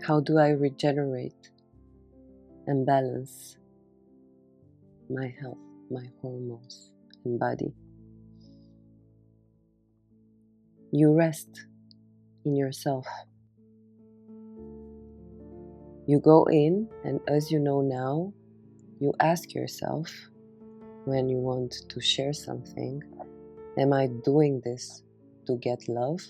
How do I regenerate and balance my health, my hormones and body? You rest in yourself. You go in, and as you know now, you ask yourself when you want to share something, am I doing this to get love?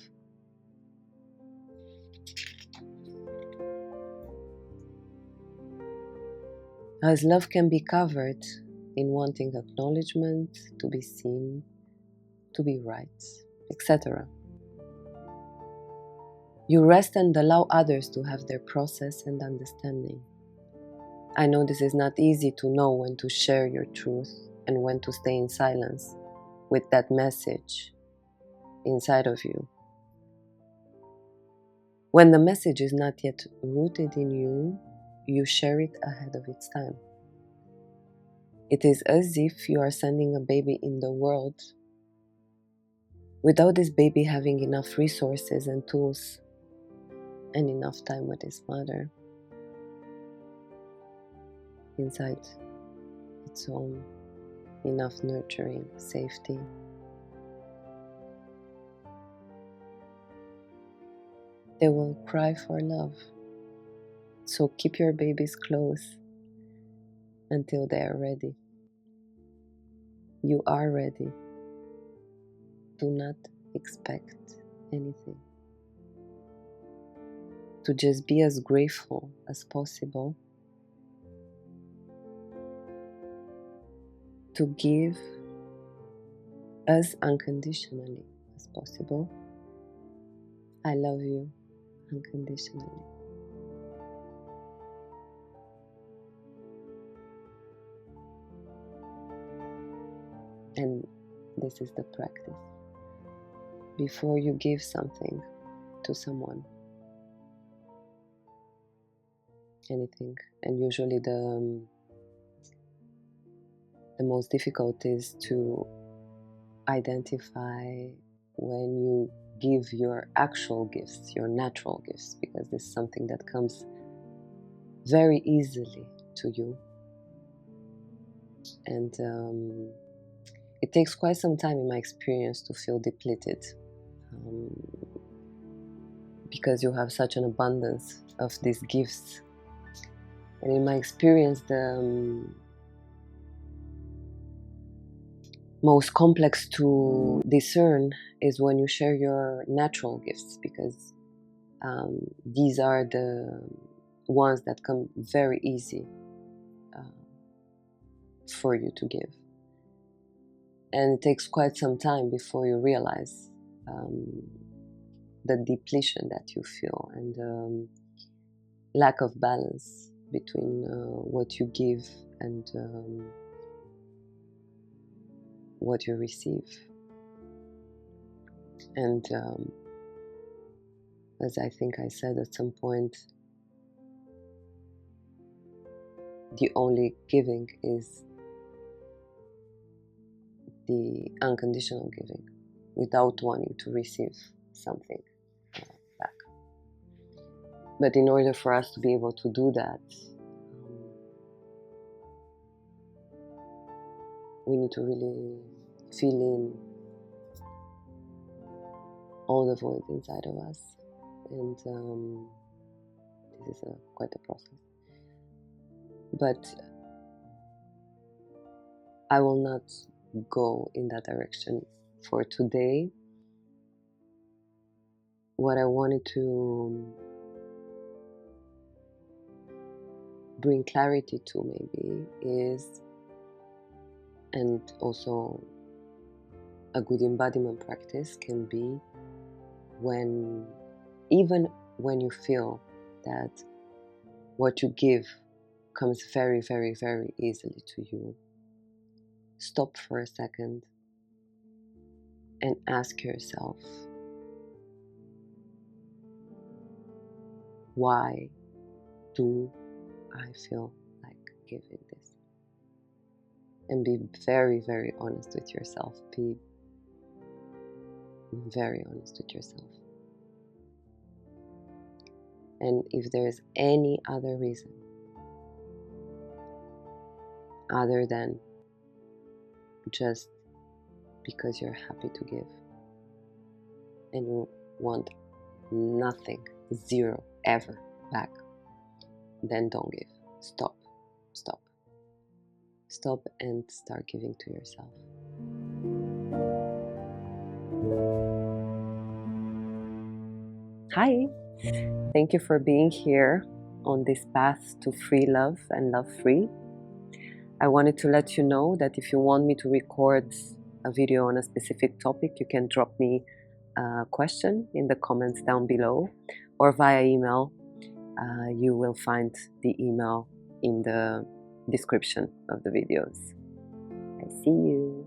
As love can be covered in wanting acknowledgement, to be seen, to be right, etc. You rest and allow others to have their process and understanding. I know this is not easy to know when to share your truth and when to stay in silence with that message inside of you. When the message is not yet rooted in you, you share it ahead of its time. It is as if you are sending a baby in the world without this baby having enough resources and tools and enough time with his mother inside its home, enough nurturing, safety. They will cry for love. So keep your babies close until they are ready. You are ready. Do not expect anything. To just be as grateful as possible. To give as unconditionally as possible. I love you unconditionally. And this is the practice. Before you give something to someone, anything, and usually the most difficult is to identify when you give your actual gifts, your natural gifts, because this is something that comes very easily to you. And it takes quite some time in my experience to feel depleted because you have such an abundance of these gifts. And in my experience, the most complex to discern is when you share your natural gifts, because these are the ones that come very easy for you to give. And it takes quite some time before you realize the depletion that you feel and lack of balance between what you give and what you receive. And as I think I said at some point, the only giving is the unconditional giving, without wanting to receive something back. But in order for us to be able to do that, we need to really feel in all the void inside of us, and this is quite a process. But I will not go in that direction for today. What I wanted to bring clarity to maybe is, and also a good embodiment practice can be, when even when you feel that what you give comes very, very, very easily to you, stop for a second and ask yourself, why do I feel like giving this? And be very, very honest with yourself. Be very honest with yourself. And if there is any other reason other than just because you're happy to give and you want nothing, zero, ever back, then don't give. Stop. Stop. Stop and start giving to yourself. Hi. Thank you for being here on this path to free love and love free. I wanted to let you know that if you want me to record a video on a specific topic, you can drop me a question in the comments down below or via email. You will find the email in the description of the videos. I see you.